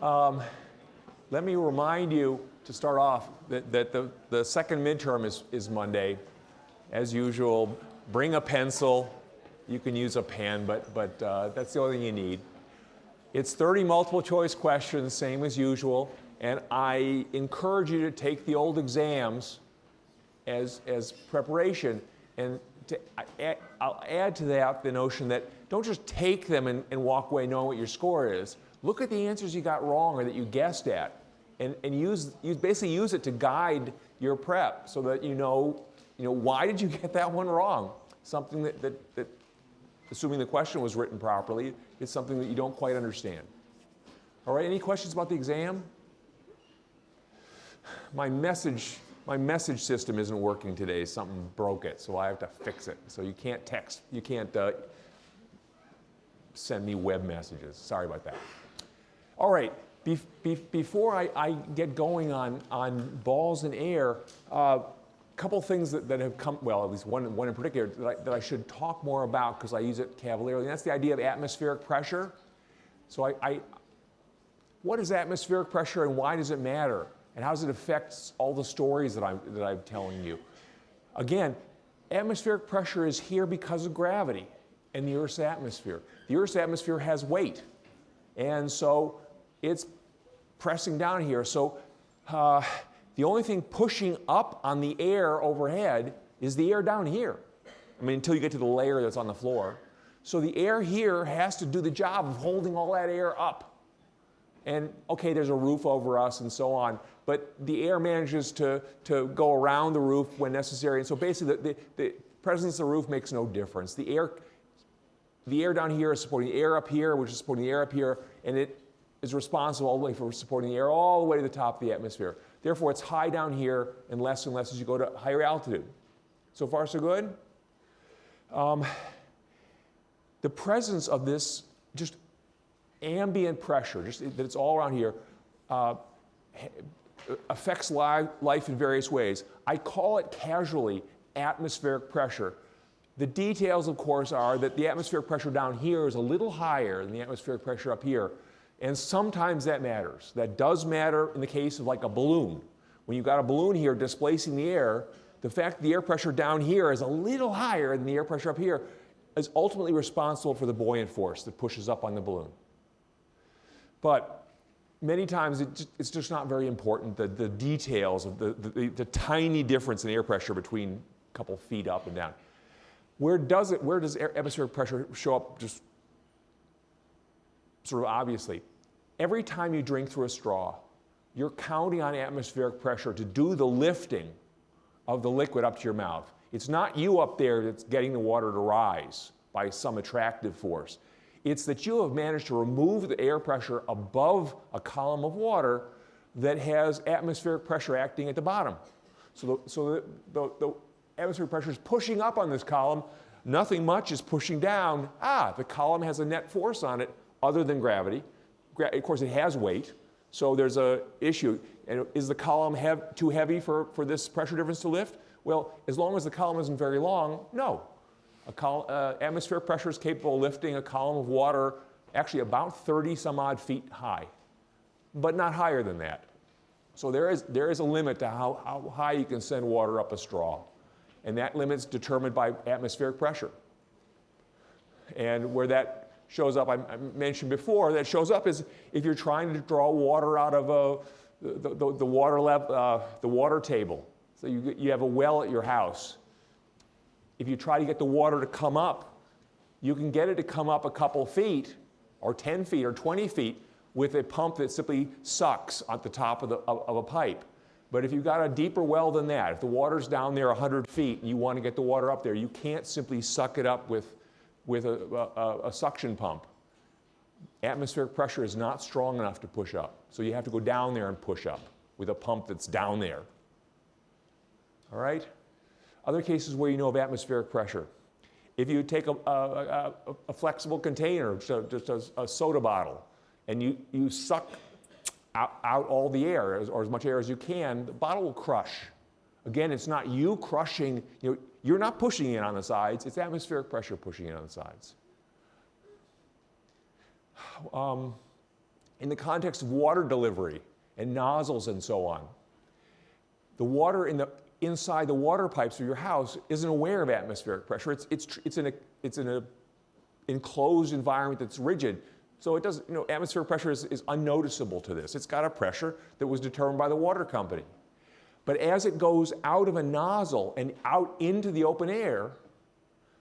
Let me remind you to start off that the second midterm is Monday. As usual, bring a pencil. You can use a pen, but that's the only thing you need. It's 30 multiple choice questions, same as usual, and I encourage you to take the old exams as preparation. And I'll add to that the notion that don't just take them and walk away knowing what your score is. Look at the answers you got wrong or that you guessed at, and basically use it to guide your prep so that you know why did you get that one wrong? Something that assuming the question was written properly, is something that you don't quite understand. All right, any questions about the exam? My message system isn't working today. Something broke it, so I have to fix it. So you can't text, you can't send me web messages. Sorry about that. All right, before I get going on balls in air, couple things that have come, well, at least one in particular that I should talk more about because I use it cavalierly, and that's the idea of atmospheric pressure. So what is atmospheric pressure and why does it matter? And how does it affect all the stories that I'm telling you? Again, atmospheric pressure is here because of gravity and the Earth's atmosphere. The Earth's atmosphere has weight, and so it's pressing down here. So the only thing pushing up on the air overhead is the air down here. I mean, until you get to the layer that's on the floor. So the air here has to do the job of holding all that air up. And okay, there's a roof over us and so on, but the air manages to go around the roof when necessary. And so basically the presence of the roof makes no difference. The air down here is supporting the air up here, which is supporting the air up here, and it is responsible all the way for supporting the air all the way to the top of the atmosphere. Therefore, it's high down here and less as you go to higher altitude. So far, so good? The presence of this just ambient pressure, just that it's all around here, affects life in various ways. I call it casually atmospheric pressure. The details, of course, are that the atmospheric pressure down here is a little higher than the atmospheric pressure up here. And sometimes that matters. That does matter in the case of like a balloon. When you've got a balloon here displacing the air, the fact that the air pressure down here is a little higher than the air pressure up here is ultimately responsible for the buoyant force that pushes up on the balloon. But many times it's just not very important, the details of the tiny difference in air pressure between a couple feet up and down. Where does atmospheric pressure show up just sort of obviously? Every time you drink through a straw, you're counting on atmospheric pressure to do the lifting of the liquid up to your mouth. It's not you up there that's getting the water to rise by some attractive force. It's that you have managed to remove the air pressure above a column of water that has atmospheric pressure acting at the bottom. So the atmospheric pressure is pushing up on this column. Nothing much is pushing down. The column has a net force on it other than gravity. Of course, it has weight, so there's an issue. And is the column too heavy for this pressure difference to lift? Well, as long as the column isn't very long, no. Atmospheric pressure is capable of lifting a column of water actually about 30 some odd feet high, but not higher than that. So there is a limit to how high you can send water up a straw. And that limit's determined by atmospheric pressure. And where that shows up, I mentioned before, that shows up is if you're trying to draw water out of the water table. So you have a well at your house. If you try to get the water to come up, you can get it to come up a couple feet, or 10 feet, or 20 feet, with a pump that simply sucks at the top of a pipe. But if you've got a deeper well than that, if the water's down there 100 feet and you want to get the water up there, you can't simply suck it up with a suction pump. Atmospheric pressure is not strong enough to push up. So you have to go down there and push up with a pump that's down there. All right? Other cases where you know of atmospheric pressure. If you take a flexible container, just a soda bottle, and you suck out all the air, or as much air as you can, the bottle will crush. Again, it's not you crushing, you're not pushing it on the sides, it's atmospheric pressure pushing it on the sides. in the context of water delivery and nozzles and so on. The water inside the water pipes of your house isn't aware of atmospheric pressure. It's in an enclosed environment that's rigid. So it doesn't, atmospheric pressure is unnoticeable to this. It's got a pressure that was determined by the water company. But as it goes out of a nozzle and out into the open air,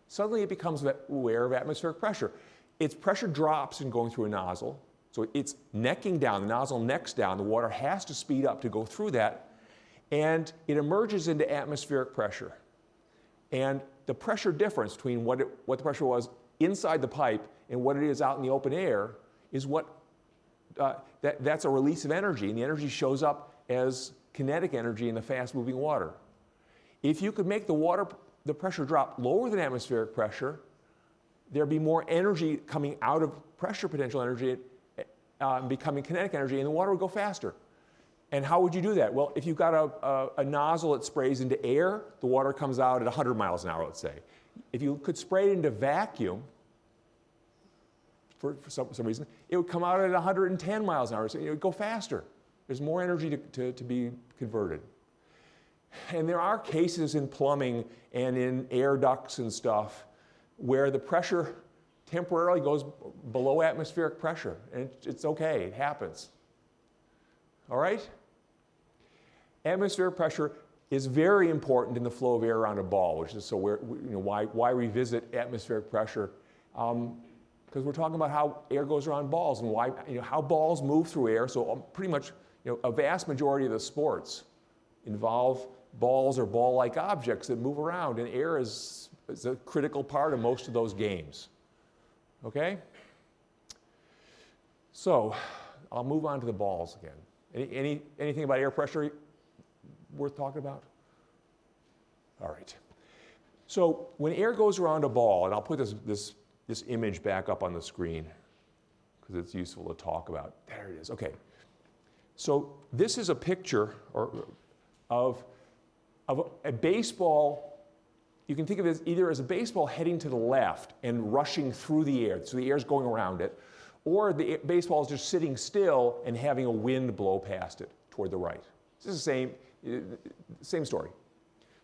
suddenly it becomes aware of atmospheric pressure. Its pressure drops in going through a nozzle, so it's necking down, the nozzle necks down, the water has to speed up to go through that, and it emerges into atmospheric pressure. And the pressure difference between what the pressure was inside the pipe and what it is out in the open air is that's a release of energy, and the energy shows up as kinetic energy in the fast-moving water. If you could make the pressure drop lower than atmospheric pressure, there'd be more energy coming out of pressure potential energy becoming kinetic energy, and the water would go faster. And how would you do that? Well, if you've got a nozzle that sprays into air, the water comes out at 100 miles an hour, let's say. If you could spray it into vacuum, for some reason, it would come out at 110 miles an hour, so it would go faster. There's more energy to be converted. And there are cases in plumbing and in air ducts and stuff where the pressure temporarily goes below atmospheric pressure, and it's okay, it happens. All right? Atmospheric pressure is very important in the flow of air around a ball, which is why revisit atmospheric pressure? Because we're talking about how air goes around balls and how balls move through air. So pretty much, a vast majority of the sports involve balls or ball-like objects that move around, and air is a critical part of most of those games. Okay? So I'll move on to the balls again. Anything about air pressure worth talking about? All right. So when air goes around a ball, and I'll put this image back up on the screen because it's useful to talk about. There it is. Okay. So this is a picture of a baseball. You can think of it either as a baseball heading to the left and rushing through the air, so the air's going around it, or the baseball is just sitting still and having a wind blow past it toward the right. This is the same story.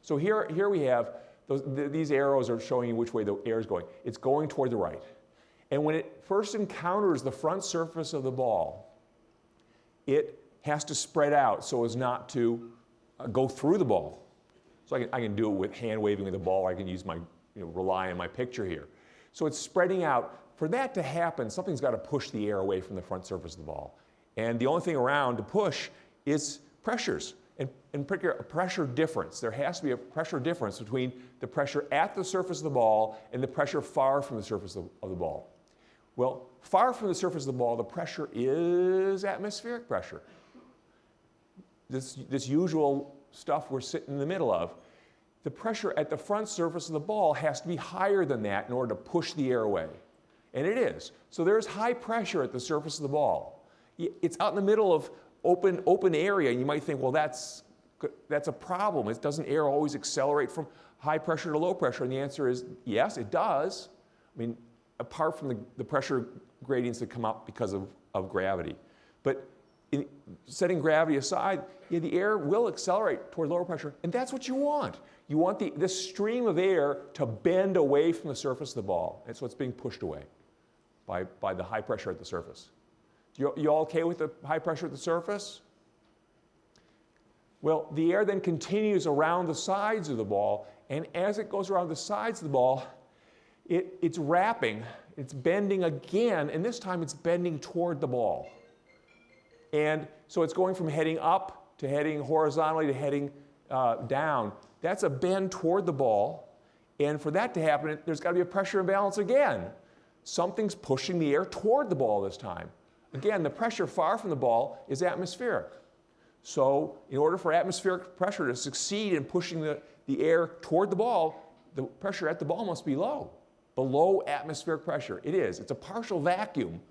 So here we have these arrows are showing you which way the air is going. It's going toward the right. And when it first encounters the front surface of the ball, it has to spread out so as not to go through the ball. So I can do it with hand waving with the ball. I can use rely on my picture here. So it's spreading out. For that to happen, something's got to push the air away from the front surface of the ball. And the only thing around to push is pressures. And in particular, a pressure difference. There has to be a pressure difference between the pressure at the surface of the ball and the pressure far from the surface of the ball. Well, far from the surface of the ball, the pressure is atmospheric pressure. This usual stuff we're sitting in the middle of. The pressure at the front surface of the ball has to be higher than that in order to push the air away. And it is. So there's high pressure at the surface of the ball. It's out in the middle of open area, and you might think, well, that's a problem. Doesn't air always accelerate from high pressure to low pressure? And the answer is yes, it does. I mean, apart from the pressure gradients that come up because of gravity. But setting gravity aside, the air will accelerate toward lower pressure, and that's what you want. You want this stream of air to bend away from the surface of the ball, and so it's being pushed away by the high pressure at the surface. You all okay with the high pressure at the surface? Well, the air then continues around the sides of the ball, and as it goes around the sides of the ball, it's wrapping, it's bending again, and this time it's bending toward the ball. And so it's going from heading up to heading horizontally to heading down. That's a bend toward the ball, and for that to happen, there's got to be a pressure imbalance again. Something's pushing the air toward the ball this time. Again, the pressure far from the ball is atmospheric. So in order for atmospheric pressure to succeed in pushing the air toward the ball, the pressure at the ball must be low, below atmospheric pressure. It is. It's a partial vacuum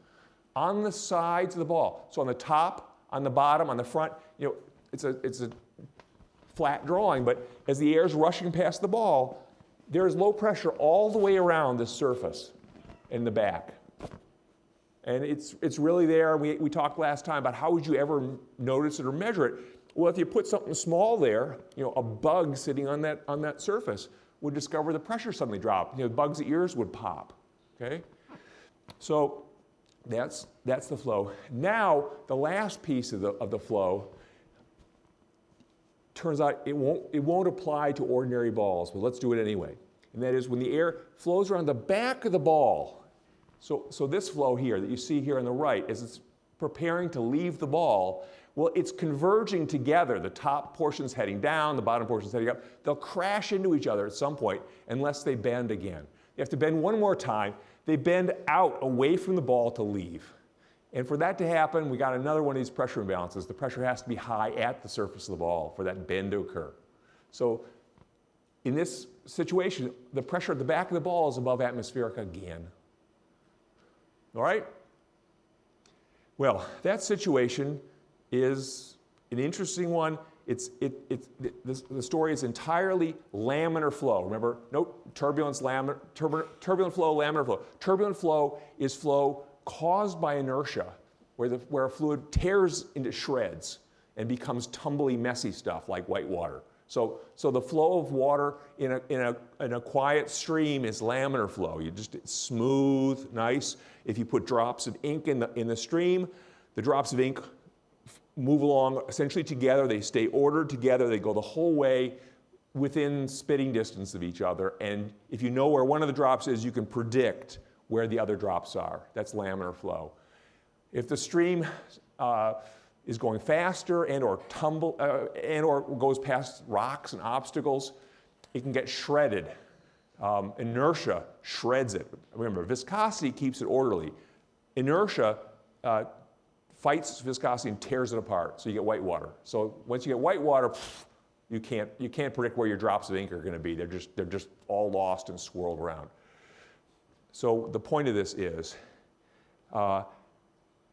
on the sides of the ball. So on the top, on the bottom, on the front, it's a flat drawing, but as the air is rushing past the ball, there is low pressure all the way around the surface in the back. And it's really there. We talked last time about how would you ever notice it or measure it. Well, if you put something small there, a bug sitting on that surface would discover the pressure suddenly drop. Bugs' ears would pop, okay? So that's the flow. Now, the last piece of the flow, turns out it won't apply to ordinary balls, but let's do it anyway. And that is when the air flows around the back of the ball. So this flow here that you see here on the right, as it's preparing to leave the ball, well, it's converging together. The top portion's heading down, the bottom portion's heading up. They'll crash into each other at some point unless they bend again. You have to bend one more time. They bend out away from the ball to leave. And for that to happen, we got another one of these pressure imbalances. The pressure has to be high at the surface of the ball for that bend to occur. So in this situation, the pressure at the back of the ball is above atmospheric again. All right? Well, that situation is an interesting one. The story is entirely laminar flow. Remember, no turbulent flow, laminar flow. Turbulent flow is flow caused by inertia, where a fluid tears into shreds and becomes tumbly, messy stuff like white water. So the flow of water in a quiet stream is laminar flow. It's smooth, nice. If you put drops of ink in the stream, the drops of ink move along essentially together. They stay ordered together. They go the whole way within spitting distance of each other. And if you know where one of the drops is, you can predict where the other drops are. That's laminar flow. If the stream is going faster and or goes past rocks and obstacles, it can get shredded. Inertia shreds it. Remember, viscosity keeps it orderly. Inertia fights viscosity and tears it apart, so you get white water. So once you get white water, you can't predict where your drops of ink are going to be. They're just all lost and swirled around. So the point of this is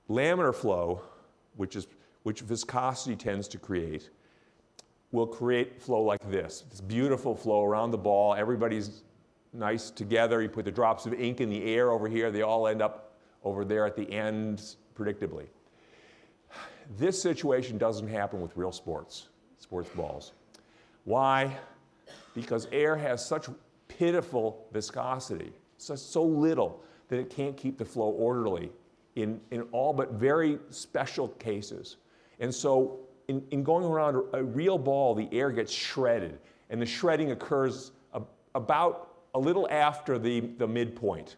laminar flow, which viscosity tends to create, will create flow like this beautiful flow around the ball. Everybody's nice together. You put the drops of ink in the air over here. They all end up over there at the end, predictably. This situation doesn't happen with real sports balls. Why? Because air has such pitiful viscosity, so little that it can't keep the flow orderly in all but very special cases. And so in going around a real ball, the air gets shredded, and the shredding occurs about a little after the midpoint.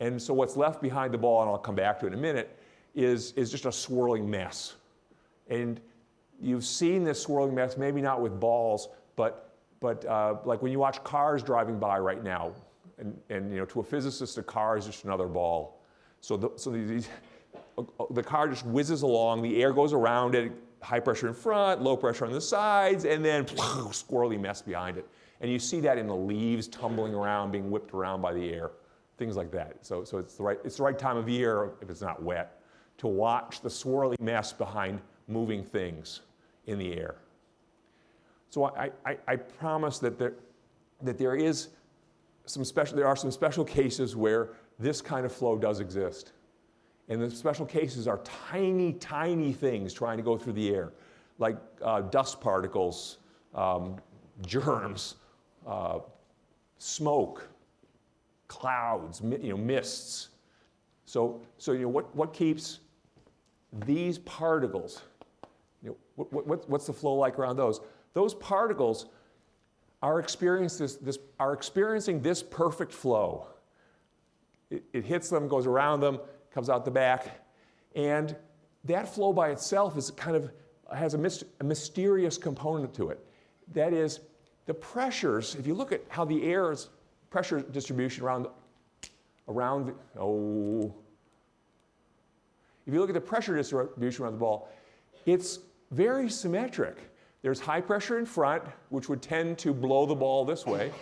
And so what's left behind the ball, and I'll come back to it in a minute, is just a swirling mess. And you've seen this swirling mess, maybe not with balls, but like when you watch cars driving by right now, and to a physicist, a car is just another ball. So the car just whizzes along, the air goes around it, high pressure in front, low pressure on the sides, and then squirrely mess behind it. And you see that in the leaves tumbling around, being whipped around by the air, things like that. So it's the right time of year, if it's not wet, to watch the swirly mess behind moving things in the air. So I promise that there are some special cases where this kind of flow does exist. And the special cases are tiny, tiny things trying to go through the air, like dust particles, germs, smoke, clouds, mists. So what keeps these particles? What's the flow like around those? Those particles are experiencing this perfect flow. It hits them, goes around them, comes out the back, and that flow by itself has a mysterious component to it. That is, the pressures. If you look at how the air's pressure distribution if you look at the pressure distribution around the ball, it's very symmetric. There's high pressure in front, which would tend to blow the ball this way,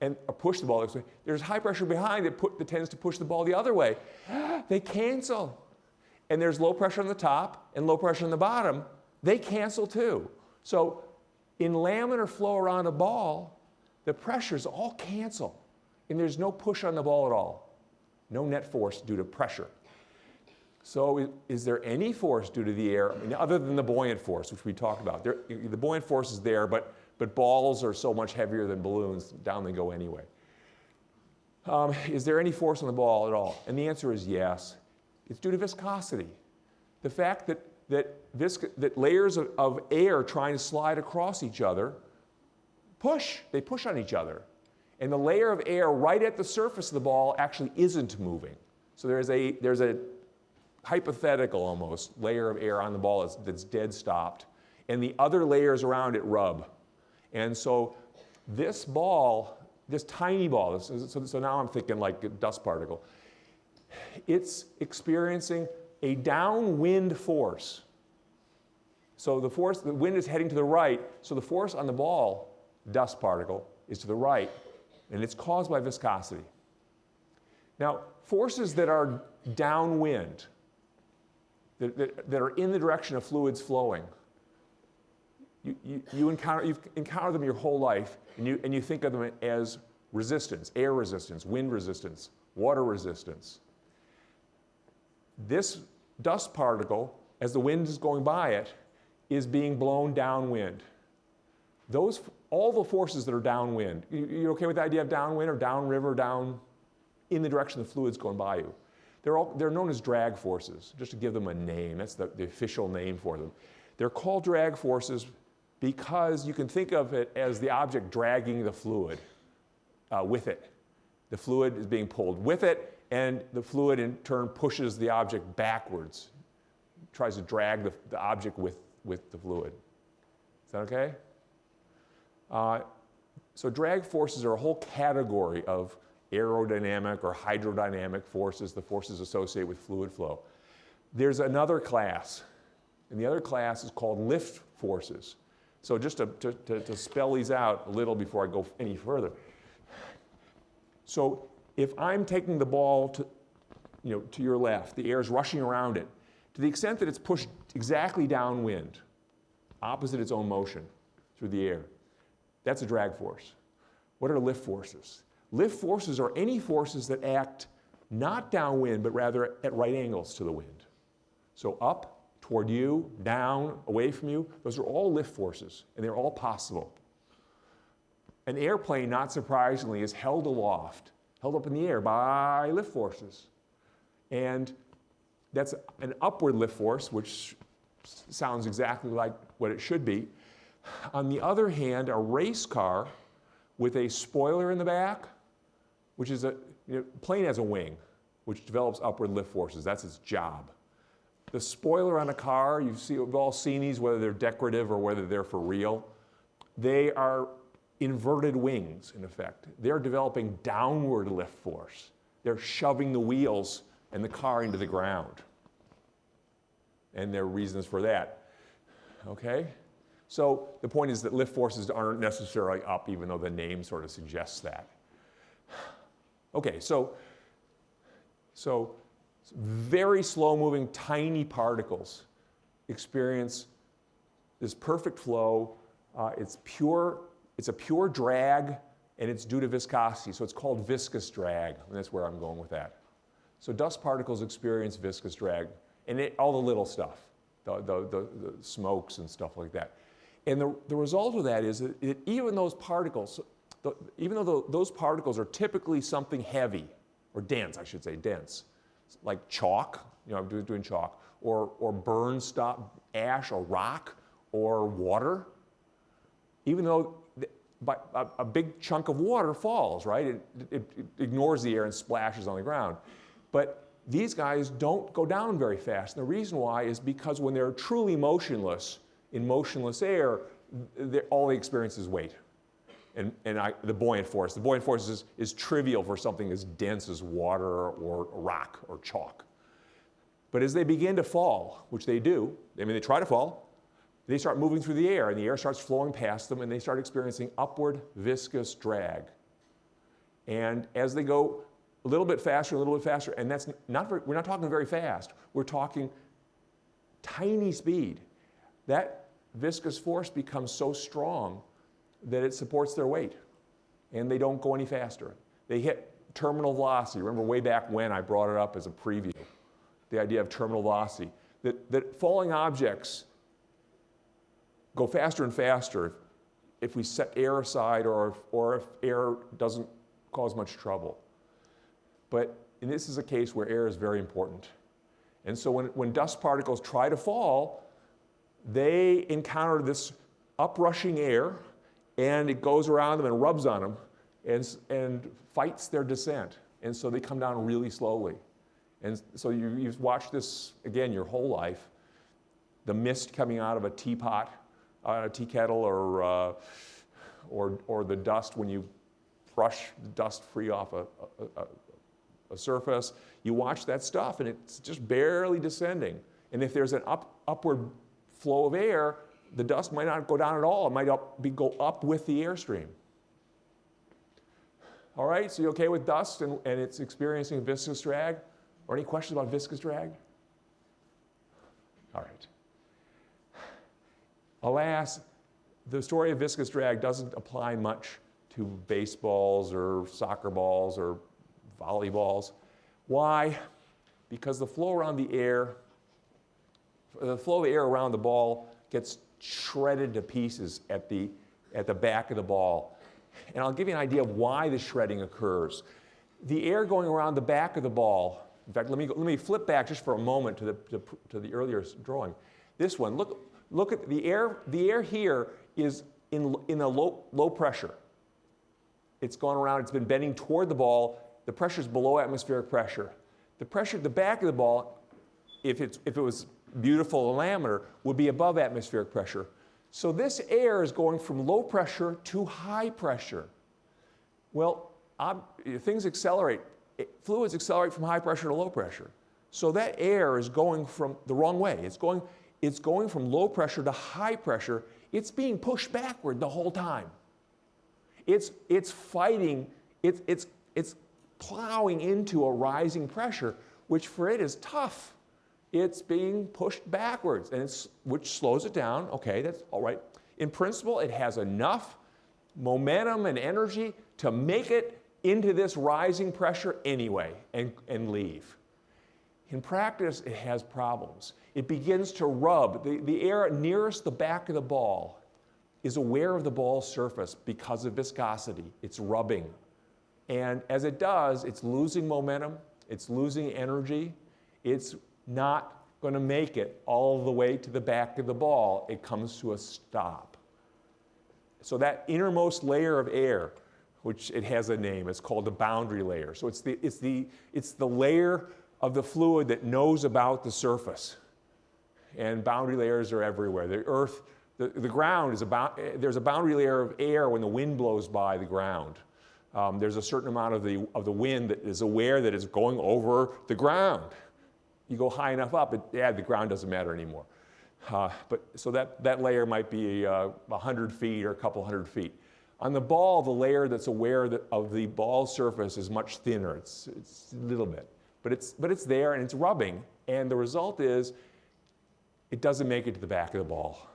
or push the ball this way. There's high pressure behind that tends to push the ball the other way. They cancel. And there's low pressure on the top and low pressure on the bottom. They cancel too. So in laminar flow around a ball, the pressures all cancel. And there's no push on the ball at all. No net force due to pressure. So is there any force due to the air, I mean, other than the buoyant force, which we talked about? The buoyant force is there, but balls are so much heavier than balloons, down they go anyway. Is there any force on the ball at all? And the answer is yes. It's due to viscosity. The fact that layers of air trying to slide across each other they push on each other. And the layer of air right at the surface of the ball actually isn't moving. So there's a hypothetical almost layer of air on the ball that's dead stopped, and the other layers around it rub. And so this ball, this tiny ball, so now I'm thinking like a dust particle, it's experiencing a downwind force. So the wind is heading to the right, so the force on the ball, dust particle, is to the right, and it's caused by viscosity. Now, forces that are downwind, that are in the direction of fluids flowing, you've encountered them your whole life, and you think of them as resistance, air resistance, wind resistance, water resistance. This dust particle, as the wind is going by it, is being blown downwind. All the forces that are downwind, you okay with the idea of downwind or downriver, down in the direction the fluid's going by you? They're known as drag forces, just to give them a name. That's the official name for them. They're called drag forces because you can think of it as the object dragging the fluid with it. The fluid is being pulled with it, and the fluid in turn pushes the object backwards, tries to drag the object with the fluid. Is that okay? So drag forces are a whole category of aerodynamic or hydrodynamic forces, the forces associated with fluid flow. There's another class, and the other class is called lift forces. So just to spell these out a little before I go any further. So if I'm taking the ball to your left, the air is rushing around it, to the extent that it's pushed exactly downwind, opposite its own motion through the air, that's a drag force. What are lift forces? Lift forces are any forces that act not downwind, but rather at right angles to the wind. So up, toward you, down, away from you, those are all lift forces, and they're all possible. An airplane, not surprisingly, is held aloft, held up in the air by lift forces. And that's an upward lift force, which sounds exactly like what it should be. On the other hand, a race car with a spoiler in the back, which is plane has a wing, which develops upward lift forces. That's its job. The spoiler on a car, we've all seen these, whether they're decorative or whether they're for real. They are inverted wings, in effect. They're developing downward lift force. They're shoving the wheels and the car into the ground. And there are reasons for that. Okay? So the point is that lift forces aren't necessarily up, even though the name sort of suggests that. Okay, so very slow-moving, tiny particles experience this perfect flow. It's a pure drag, and it's due to viscosity. So it's called viscous drag, and that's where I'm going with that. So dust particles experience viscous drag, and all the little stuff, the smokes and stuff like that. And the result of that is that even those particles, even though those particles are typically something heavy, or dense, I should say, dense, like chalk, I'm doing chalk, or burn stop ash or rock or water, even though a big chunk of water falls, right? It ignores the air and splashes on the ground. But these guys don't go down very fast. And the reason why is because when they're truly motionless, in motionless air, all they experience is weight. And the buoyant force. The buoyant force is trivial for something as dense as water or rock or chalk. But as they begin to fall, which they do, they try to fall, they start moving through the air, and the air starts flowing past them, and they start experiencing upward viscous drag. And as they go a little bit faster, and we're not talking very fast, we're talking tiny speed. That viscous force becomes so strong that it supports their weight, and they don't go any faster. They hit terminal velocity. Remember way back when I brought it up as a preview. the idea of terminal velocity, that falling objects go faster and faster if we set air aside or if air doesn't cause much trouble. But this is a case where air is very important. And so when dust particles try to fall, they encounter this uprushing air, and it goes around them and rubs on them and fights their descent. And so they come down really slowly. And so you've watched this, again, your whole life. The mist coming out of a teapot, a tea kettle, or the dust when you brush the dust free off a surface. You watch that stuff, and it's just barely descending. And if there's an upward flow of air, the dust might not go down at all. It might go up with the airstream. All right, so you okay with dust and it's experiencing viscous drag? Or any questions about viscous drag? All right. Alas, the story of viscous drag doesn't apply much to baseballs or soccer balls or volleyballs. Why? Because the flow of the air around the ball gets shredded to pieces at the back of the ball. And I'll give you an idea of why the shredding occurs. The air going around the back of the ball, in fact, let me flip back just for a moment to the earlier drawing. This one, look at the air. The air here is in a low pressure. It's gone around, it's been bending toward the ball. The pressure is below atmospheric pressure. The pressure at the back of the ball, if it was beautiful and laminar, would be above atmospheric pressure. So this air is going from low pressure to high pressure. Well, things accelerate. Fluids accelerate from high pressure to low pressure. So that air is going from the wrong way. It's going from low pressure to high pressure. It's being pushed backward the whole time. It's fighting, it's plowing into a rising pressure, which for it is tough. It's being pushed backwards, which slows it down. Okay, that's all right. In principle, it has enough momentum and energy to make it into this rising pressure anyway and leave. In practice, it has problems. It begins to rub. The air nearest the back of the ball is aware of the ball's surface because of viscosity. It's rubbing. And as it does, it's losing momentum. It's losing energy. It's not going to make it all the way to the back of the ball. It comes to a stop. So that innermost layer of air, which it has a name, it's called the boundary layer. So it's the layer of the fluid that knows about the surface. And boundary layers are everywhere. The earth, the ground is there's a boundary layer of air when the wind blows by the ground. There's a certain amount of the wind that is aware that it's going over the ground. You go high enough up, the ground doesn't matter anymore. So that layer might be 100 feet or a couple hundred feet. On the ball, the layer that's aware of the ball's surface is much thinner. It's a little bit, but it's there and it's rubbing. And the result is, it doesn't make it to the back of the ball.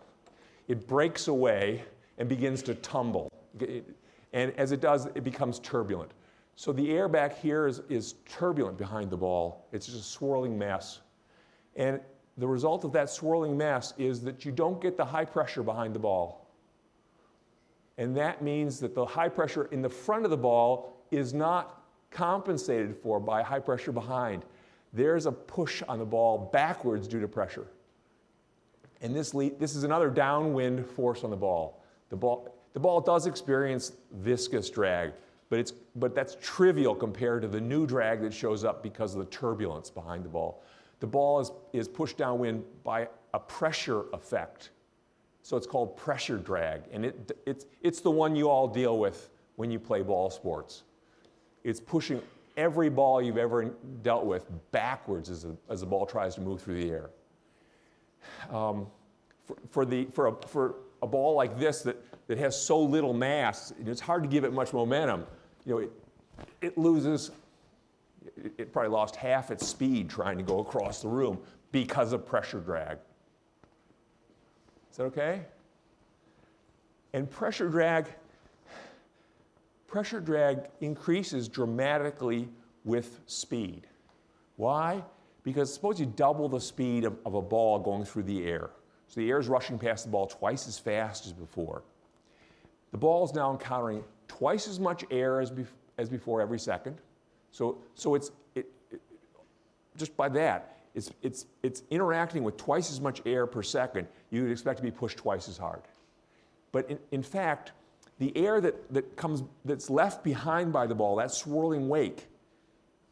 It breaks away and begins to tumble. And as it does, it becomes turbulent. So the air back here is turbulent behind the ball. It's just a swirling mess. And the result of that swirling mess is that you don't get the high pressure behind the ball. And that means that the high pressure in the front of the ball is not compensated for by high pressure behind. There's a push on the ball backwards due to pressure. And this is another downwind force on the ball. The ball does experience viscous drag, but that's trivial compared to the new drag that shows up because of the turbulence behind the ball. The ball is pushed downwind by a pressure effect. So it's called pressure drag, and it's the one you all deal with when you play ball sports. It's pushing every ball you've ever dealt with backwards as the ball tries to move through the air. For a ball like this that has so little mass, it's hard to give it much momentum. It loses. It probably lost half its speed trying to go across the room because of pressure drag. Is that okay? And pressure drag increases dramatically with speed. Why? Because suppose you double the speed of a ball going through the air. So the air is rushing past the ball twice as fast as before. The ball is now encountering twice as much air as before every second. So just by that, it's interacting with twice as much air per second. You would expect to be pushed twice as hard. But in fact, the air that's left behind by the ball, that swirling wake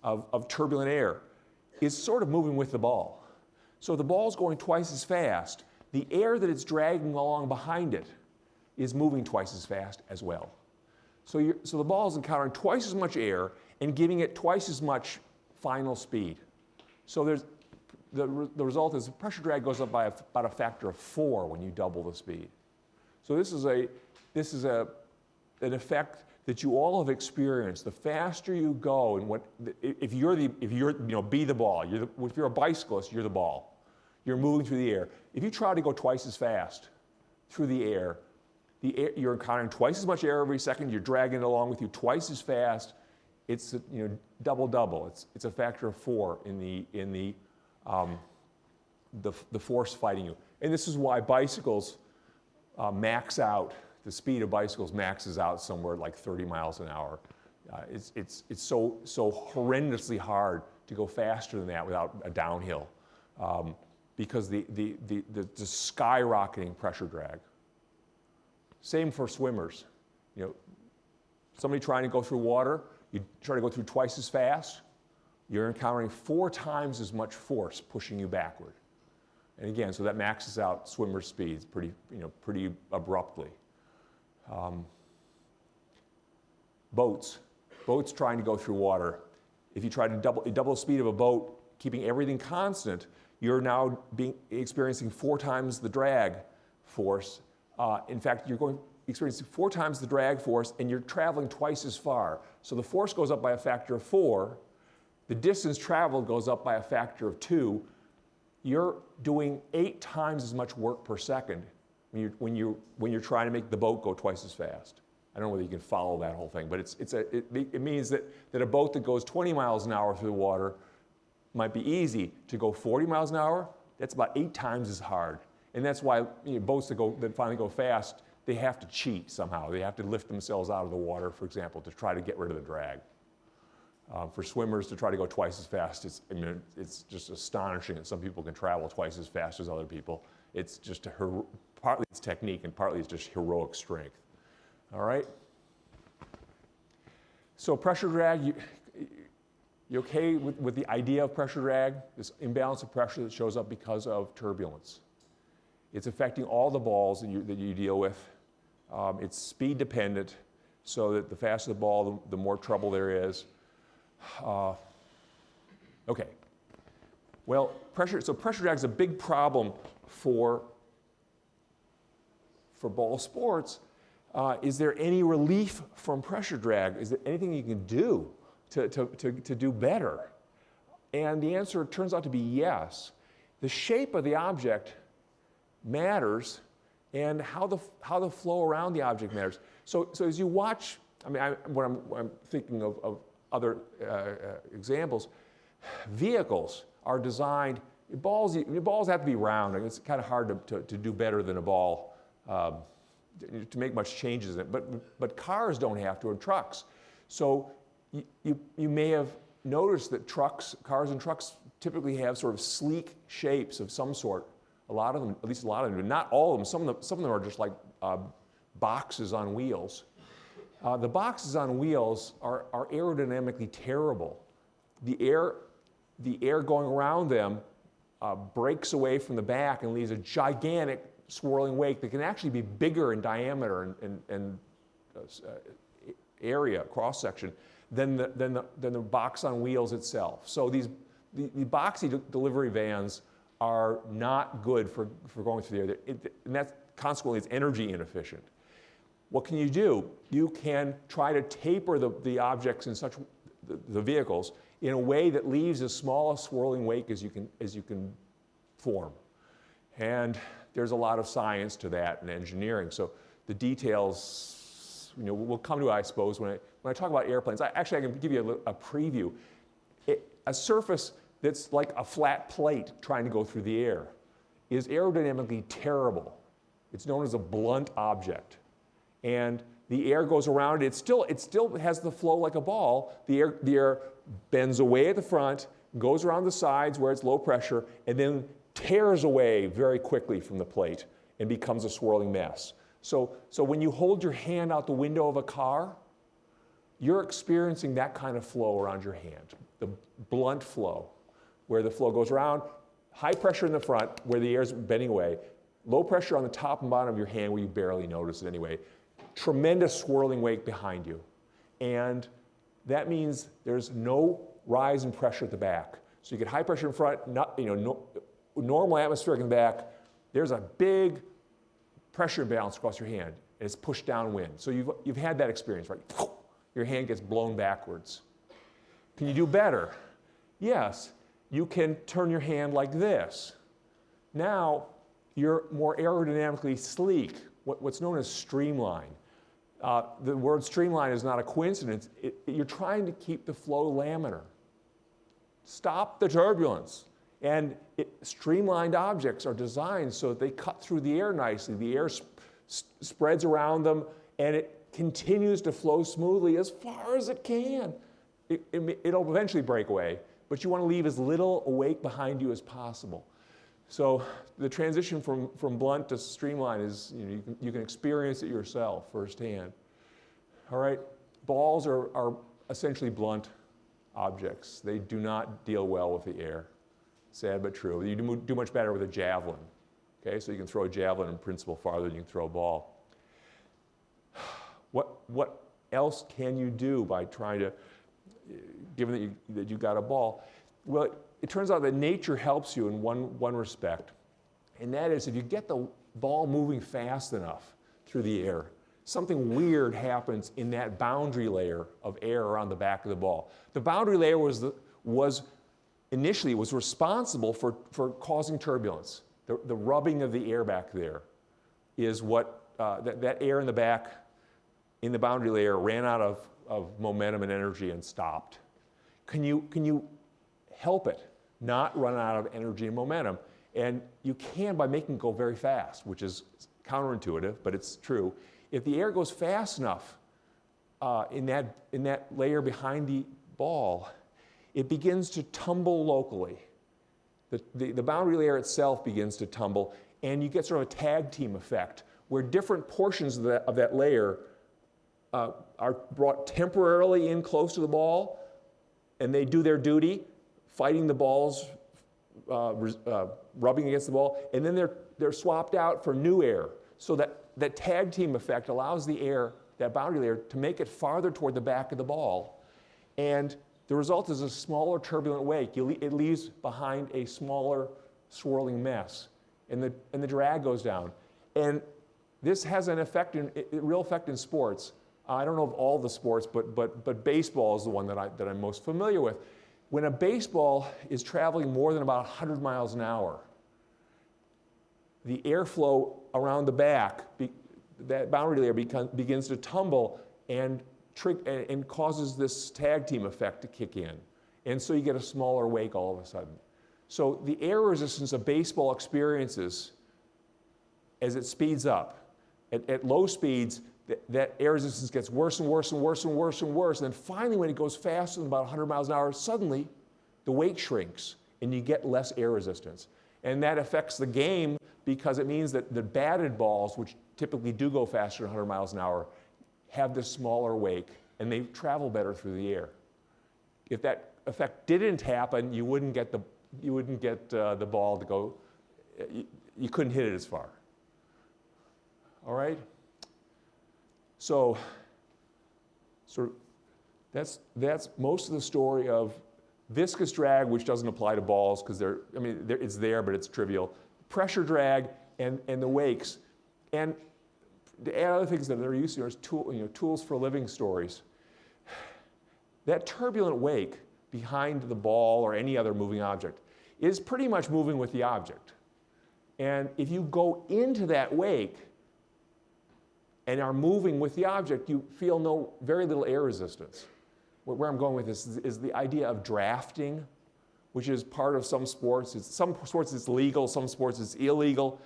of turbulent air, is sort of moving with the ball. So the ball's going twice as fast. The air that it's dragging along behind it is moving twice as fast as well. So the ball is encountering twice as much air and giving it twice as much final speed. So the result is the pressure drag goes up by about a factor of 4 when you double the speed. So this is an effect that you all have experienced. The faster you go, and if you're be the ball. If you're a bicyclist, you're the ball. You're moving through the air. If you try to go twice as fast through the air, you're encountering twice as much air every second. You're dragging it along with you twice as fast. It's double. It's a factor of 4 in the force fighting you. And this is why bicycles max out. The speed of bicycles maxes out somewhere like 30 miles an hour. It's so horrendously hard to go faster than that without a downhill because the skyrocketing pressure drag. Same for swimmers. Somebody trying to go through water, you try to go through twice as fast, you're encountering 4 times as much force pushing you backward. And again, so that maxes out swimmer speeds pretty abruptly. Boats trying to go through water. If you try to double the speed of a boat, keeping everything constant, you're now experiencing 4 times the drag force. In fact, you're experiencing 4 times the drag force, and you're traveling twice as far. So the force goes up by a factor of 4. The distance traveled goes up by a factor of 2. You're doing 8 times as much work per second when you're trying to make the boat go twice as fast. I don't know whether you can follow that whole thing, but it means that a boat that goes 20 miles an hour through the water might be easy. To go 40 miles an hour, that's about 8 times as hard. And that's why boats that finally go fast, they have to cheat somehow. They have to lift themselves out of the water, for example, to try to get rid of the drag. For swimmers to try to go twice as fast, it's just astonishing that some people can travel twice as fast as other people. It's just partly it's technique and partly it's just heroic strength. All right? So pressure drag, you okay with the idea of pressure drag? This imbalance of pressure that shows up because of turbulence. It's affecting all the balls that you deal with. It's speed dependent, so that the faster the ball, the more trouble there is. Okay. Well, pressure drag is a big problem for ball sports. Is there any relief from pressure drag? Is there anything you can do to do better? And the answer turns out to be yes. The shape of the object matters, and how the flow around the object matters. So as you watch, when I'm thinking of other examples, vehicles are designed. Balls have to be round. It's kind of hard to do better than a ball to make much changes in it. But cars don't have to, or trucks. So you may have noticed that cars and trucks typically have sort of sleek shapes of some sort. A lot of them, at least a lot of them, not all of them. Some of them are just like boxes on wheels. The boxes on wheels are aerodynamically terrible. The air going around them breaks away from the back and leaves a gigantic swirling wake that can actually be bigger in diameter and area, cross-section, than the box on wheels itself. So the boxy delivery vans are not good for going through the air. And that's consequently it's energy inefficient. What can you do? You can try to taper the objects in the vehicles in a way that leaves as small a swirling wake as you can form. And there's a lot of science to that and engineering. So the details, we'll come to it, I suppose, when I talk about airplanes. I can give you a preview. A surface that's like a flat plate trying to go through the air is aerodynamically terrible. It's known as a blunt object. And the air goes around, it still has the flow like a ball. The air bends away at the front, goes around the sides where it's low pressure, and then tears away very quickly from the plate and becomes a swirling mess. So when you hold your hand out the window of a car, you're experiencing that kind of flow around your hand, the blunt flow, where the flow goes around, high pressure in the front where the air's bending away, low pressure on the top and bottom of your hand where you barely notice it anyway, tremendous swirling wake behind you. And that means there's no rise in pressure at the back. So you get high pressure in front, normal atmospheric in the back, there's a big pressure imbalance across your hand, and it's pushed downwind. So you've had that experience, right? Your hand gets blown backwards. Can you do better? Yes, you can turn your hand like this. Now, you're more aerodynamically sleek, what's known as streamline. The word streamline is not a coincidence. You're trying to keep the flow laminar. Stop the turbulence. And streamlined objects are designed so that they cut through the air nicely. The air spreads around them, and it continues to flow smoothly as far as it can. It'll eventually break away, but you want to leave as little awake behind you as possible. So the transition from blunt to streamline is, you can experience it yourself firsthand. All right, balls are essentially blunt objects. They do not deal well with the air. Sad but true. You do much better with a javelin. Okay, so you can throw a javelin in principle farther than you can throw a ball. What else can you do by trying to, given that you got a ball? Well, it turns out that nature helps you in one respect, and that is if you get the ball moving fast enough through the air, something weird happens in that boundary layer of air around the back of the ball. The boundary layer initially was responsible for causing turbulence. The rubbing of the air back there is what, that air in the back, in the boundary layer, ran out of momentum and energy and stopped. Can you help it not run out of energy and momentum? And you can by making it go very fast, which is counterintuitive, but it's true. If the air goes fast enough in that layer behind the ball, it begins to tumble locally. The boundary layer itself begins to tumble, and you get sort of a tag team effect where different portions of that layer are brought temporarily in close to the ball, and they do their duty, fighting the balls, rubbing against the ball, and then they're swapped out for new air. So that tag team effect allows the air, that boundary layer, to make it farther toward the back of the ball. And the result is a smaller turbulent wake. It leaves behind a smaller swirling mess, and the drag goes down. And this has an effect, a real effect in sports. I don't know of all the sports, but baseball is the one that I'm most familiar with. When a baseball is traveling more than about 100 miles an hour, the airflow around the back, that boundary layer begins to tumble and causes this tag team effect to kick in. And so you get a smaller wake all of a sudden. So the air resistance a baseball experiences as it speeds up, at low speeds, that air resistance gets worse and worse and worse and worse and worse. And then finally, when it goes faster than about 100 miles an hour, suddenly the wake shrinks and you get less air resistance. And that affects the game because it means that the batted balls, which typically do go faster than 100 miles an hour, have this smaller wake and they travel better through the air. If that effect didn't happen, you wouldn't get the ball to go, you couldn't hit it as far. All right? So that's most of the story of viscous drag, which doesn't apply to balls because it's there, but it's trivial. Pressure drag and the wakes. And to add other things that they're used to as tools for living stories. That turbulent wake behind the ball or any other moving object is pretty much moving with the object. And if you go into that wake and are moving with the object, you feel very little air resistance. Where I'm going with this is the idea of drafting which is part of some sports. Some sports it's legal, some sports it's illegal.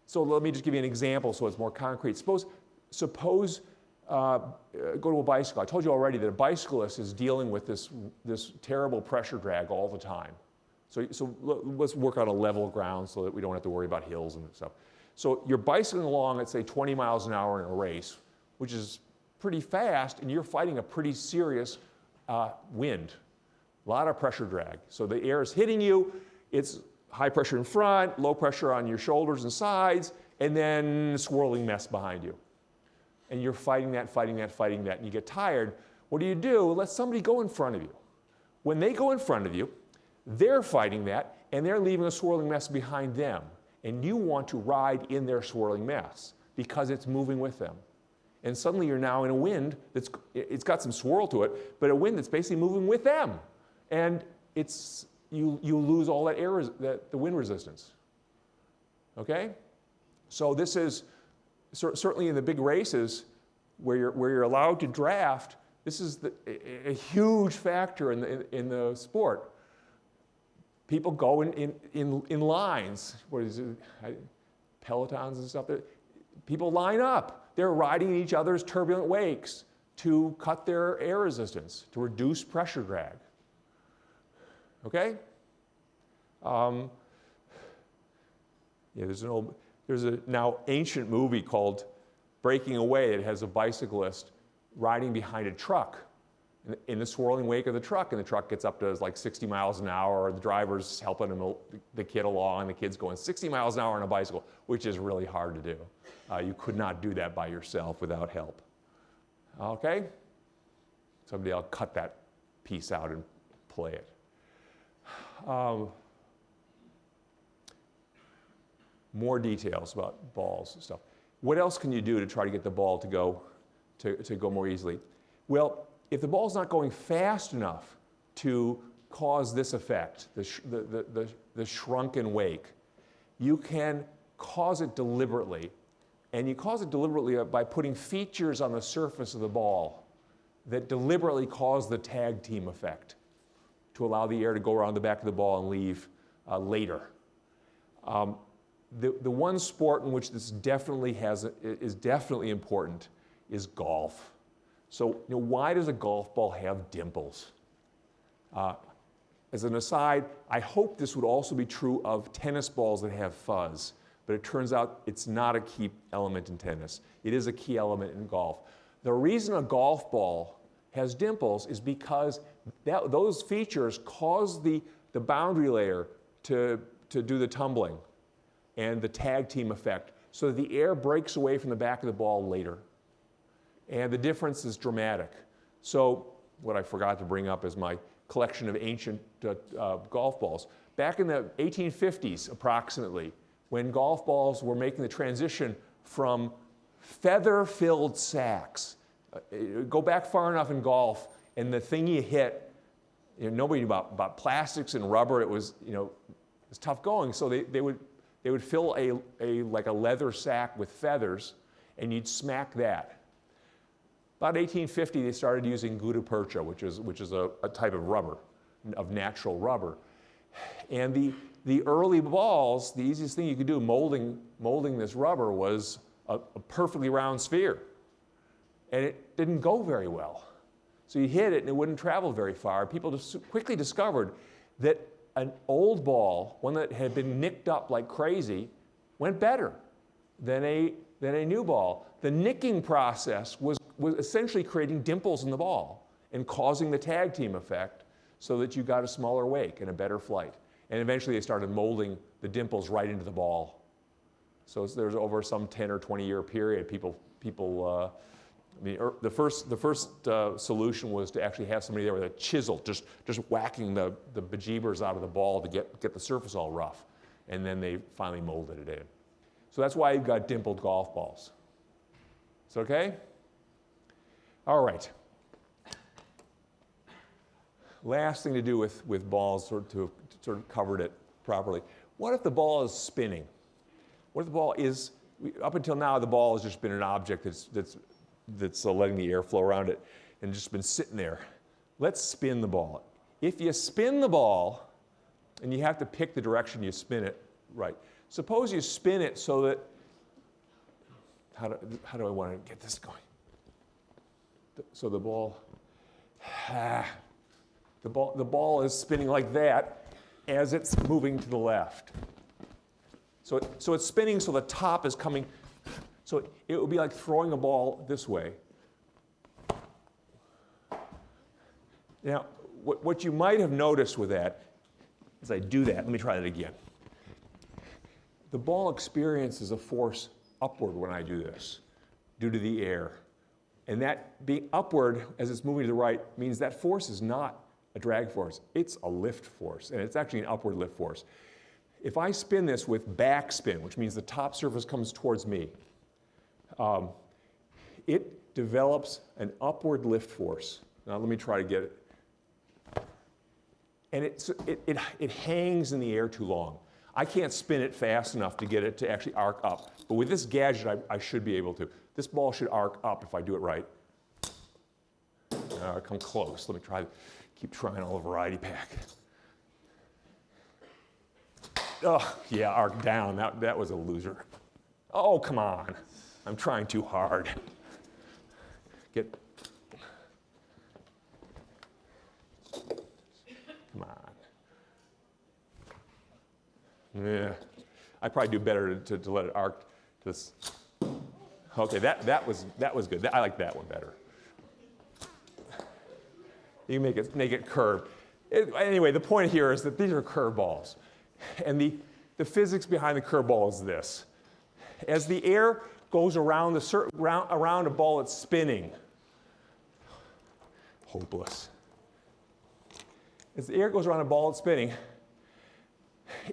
So let me just give you an example so it's more concrete. Suppose go to a bicycle. I told you already that a bicyclist is dealing with this terrible pressure drag all the time. So let's work on a level ground so that we don't have to worry about hills and stuff. So you're bicycling along at, say, 20 miles an hour in a race, which is pretty fast, and you're fighting a pretty serious wind. A lot of pressure drag. So the air is hitting you. It's high pressure in front, low pressure on your shoulders and sides, and then a swirling mess behind you. And you're fighting that, and you get tired. What do? Let somebody go in front of you. When they go in front of you, they're fighting that, and they're leaving a swirling mess behind them. And you want to ride in their swirling mess because it's moving with them. And suddenly you're now in a wind it's got some swirl to it, but a wind that's basically moving with them. And you lose all that air, the wind resistance. Okay? So this is certainly in the big races where you're allowed to draft. This is a huge factor in the sport. People go in lines. What is it? Pelotons and stuff. People line up. They're riding each other's turbulent wakes to cut their air resistance, to reduce pressure drag. Okay? There's a now ancient movie called Breaking Away. It has a bicyclist riding behind a truck in the swirling wake of the truck, and the truck gets up to like 60 miles an hour. The driver's helping the kid along, and the kid's going 60 miles an hour on a bicycle, which is really hard to do. You could not do that by yourself without help. Okay? Someday I'll cut that piece out and play it. More details about balls and stuff. What else can you do to try to get the ball to go more easily? Well, if the ball's not going fast enough to cause this effect, the shrunken wake, you can cause it deliberately. And you cause it deliberately by putting features on the surface of the ball that deliberately cause the tag team effect to allow the air to go around the back of the ball and leave later. The one sport in which this is definitely important is golf. So why does a golf ball have dimples? As an aside, I hope this would also be true of tennis balls that have fuzz, but it turns out it's not a key element in tennis. It is a key element in golf. The reason a golf ball has dimples is because those features cause the boundary layer to do the tumbling and the tag team effect, so that the air breaks away from the back of the ball later. And the difference is dramatic. So what I forgot to bring up is my collection of ancient golf balls. Back in the 1850s, approximately, when golf balls were making the transition from feather-filled sacks. Go back far enough in golf, and the thing you hit, nobody knew about plastics and rubber. It was, it's tough going. So they would fill like a leather sack with feathers, and you'd smack that. About 1850, they started using gutta percha, which is a type of rubber, of natural rubber. And the early balls, the easiest thing you could do molding this rubber was a perfectly round sphere. And it didn't go very well. So you hit it and it wouldn't travel very far. People just quickly discovered that an old ball, one that had been nicked up like crazy, went better than a new ball. The nicking process was essentially creating dimples in the ball and causing the tag team effect so that you got a smaller wake and a better flight. And eventually they started molding the dimples right into the ball. So there's over some 10 or 20 year period, the first solution was to actually have somebody there with a chisel, just whacking the bejeebers out of the ball to get the surface all rough. And then they finally molded it in. So that's why you've got dimpled golf balls. Is that okay? All right. Last thing to do with balls, sort of covered it properly. What if the ball is spinning? What if the ball is, up until now, the ball has just been an object that's letting the air flow around it and just been sitting there. Let's spin the ball. If you spin the ball, And you have to pick the direction you spin it right. Suppose you spin it so that, how do I want to get this going? So the ball is spinning like that as it's moving to the left. So it's spinning so the top is coming, so it would be like throwing a ball this way. Now, what you might have noticed with that, as I do that, let me try that again. The ball experiences a force upward when I do this, due to the air. And that being upward as it's moving to the right means that force is not a drag force, it's a lift force, and it's actually an upward lift force. If I spin this with backspin, which means the top surface comes towards me, it develops an upward lift force. Now let me try to get it. And it hangs in the air too long. I can't spin it fast enough to get it to actually arc up. But with this gadget, I should be able to. This ball should arc up if I do it right. Come close. Let me try. Keep trying all the variety pack. Oh, yeah, arc down. That was a loser. Oh, come on. I'm trying too hard. Come on. Yeah, I'd probably do better to let it arc this. Okay, that was good. I like that one better. You make it curved. Anyway, the point here is that these are curved balls. And the physics behind the curved ball is this. As the air goes around a ball that's spinning, hopeless. As the air goes around a ball that's spinning,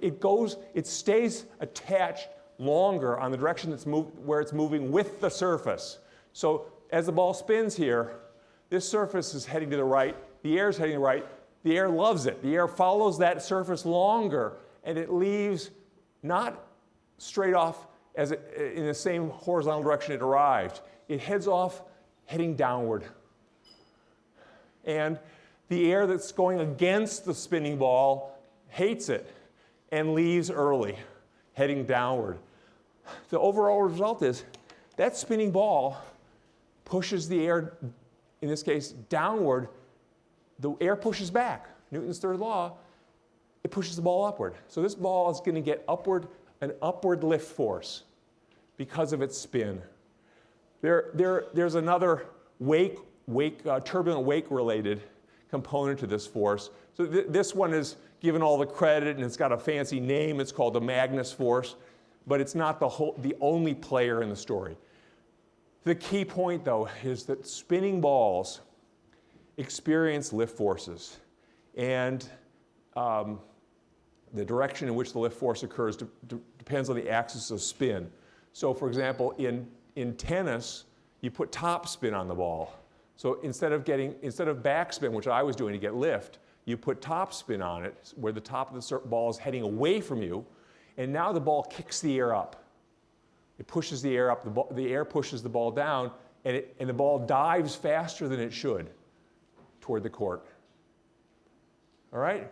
it stays attached longer on the direction where it's moving with the surface. So as the ball spins here, this surface is heading to the right, the air is heading to the right, the air loves it. The air follows that surface longer, and it leaves not straight off in the same horizontal direction it arrived. It heads off heading downward. And the air that's going against the spinning ball hates it and leaves early, heading downward. The overall result is that spinning ball pushes the air, in this case, downward. The air pushes back. Newton's third law, it pushes the ball upward. So this ball is going to get an upward lift force because of its spin. There's another turbulent wake-related component to this force. So this one is given all the credit, and it's got a fancy name. It's called the Magnus Force, but it's not the only player in the story. The key point, though, is that spinning balls experience lift forces, and the direction in which the lift force occurs depends on the axis of spin. So, for example, in tennis, you put top spin on the ball. So instead of backspin, which I was doing to get lift, you put top spin on it, where the top of the ball is heading away from you, and now the ball kicks the air up. It pushes the air up, the air pushes the ball down, and the ball dives faster than it should toward the court. All right?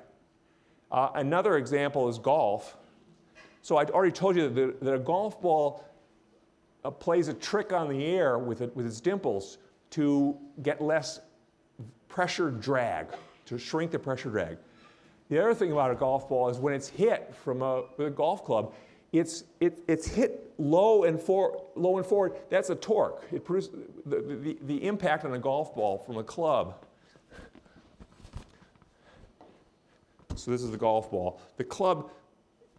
Another example is golf. So I'd already told you that a golf ball plays a trick on the air with its dimples to get less pressure drag, to shrink the pressure drag. The other thing about a golf ball is when it's hit with a golf club, it's hit low and forward. That's a torque. It produces the impact on a golf ball from a club. So this is the golf ball. The club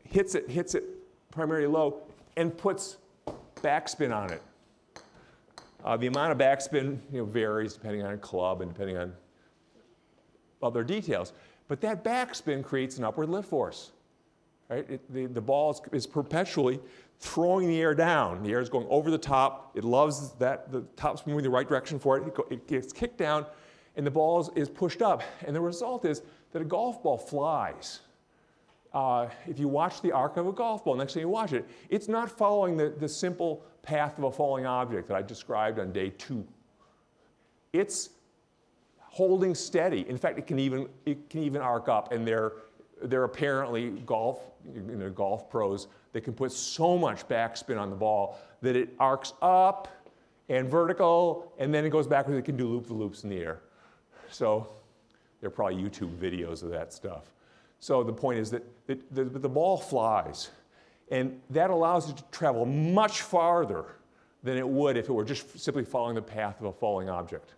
hits it primarily low and puts backspin on it. The amount of backspin varies depending on a club and depending on other details. But that backspin creates an upward lift force. Right? The ball is perpetually throwing the air down. The air is going over the top. It loves that the top's moving the right direction for it. It gets kicked down, and the ball is pushed up. And the result is that a golf ball flies. If you watch the arc of a golf ball, next time you watch it, it's not following the simple path of a falling object that I described on day 2. It's holding steady. In fact, it can even arc up, and they're apparently golf pros that can put so much backspin on the ball that it arcs up and vertical, and then it goes backwards. It can do loop-the-loops in the air. So there are probably YouTube videos of that stuff. So the point is that the ball flies, and that allows it to travel much farther than it would if it were just simply following the path of a falling object,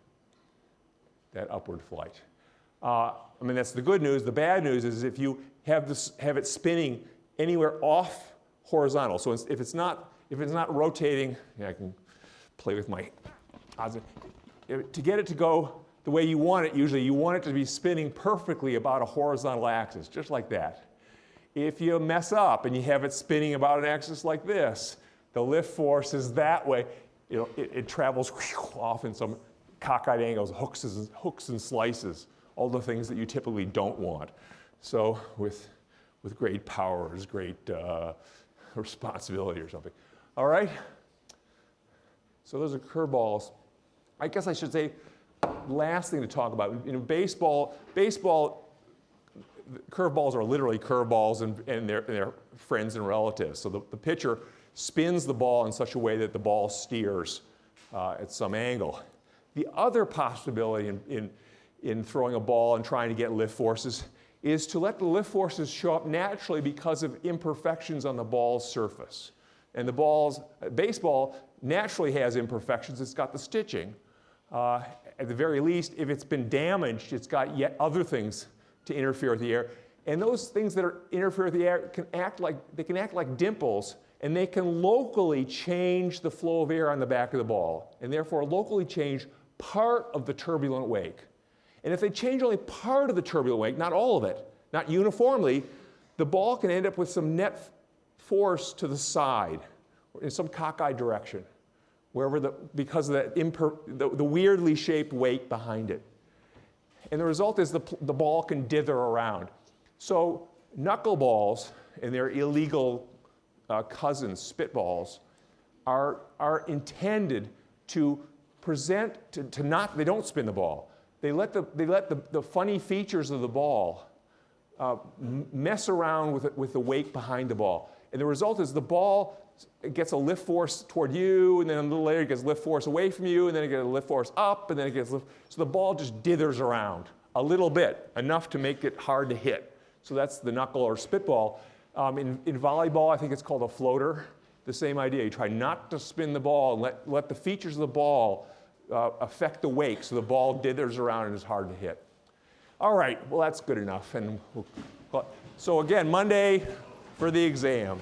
that upward flight. I mean, that's the good news. The bad news is if you have it spinning anywhere off horizontal. So if it's not rotating, yeah, I can play with my odds. To get it to go the way you want it, usually you want it to be spinning perfectly about a horizontal axis, just like that. If you mess up and you have it spinning about an axis like this, the lift force is that way. It travels off in some cockeyed angles, hooks and slices, all the things that you typically don't want. So with great power is great responsibility or something. All right? So those are curveballs. I guess I should say, last thing to talk about, baseball, curveballs are literally curveballs and they're friends and relatives. So the pitcher spins the ball in such a way that the ball steers at some angle. The other possibility in throwing a ball and trying to get lift forces is to let the lift forces show up naturally because of imperfections on the ball's surface. And baseball naturally has imperfections. It's got the stitching. At the very least, if it's been damaged, it's got yet other things to interfere with the air. And those things that interfere with the air can act like dimples, and they can locally change the flow of air on the back of the ball, and therefore locally change part of the turbulent wake. And if they change only part of the turbulent wake, not all of it, not uniformly, the ball can end up with some net force to the side, or in some cockeyed direction, because of the weirdly shaped wake behind it. And the result is the ball can dither around. So knuckleballs and their illegal cousins, spitballs, are intended to present, they don't spin the ball. They let the funny features of the ball mess around with the wake behind the ball. And the result is the ball gets a lift force toward you, and then a little later it gets lift force away from you, and then it gets a lift force up, and then it gets lift. So the ball just dithers around a little bit, enough to make it hard to hit. So that's the knuckle or spitball. In volleyball, I think it's called a floater. The same idea. You try not to spin the ball and let the features of the ball affect the wake, so the ball dithers around and is hard to hit. All right, well, that's good enough. So again, Monday for the exam.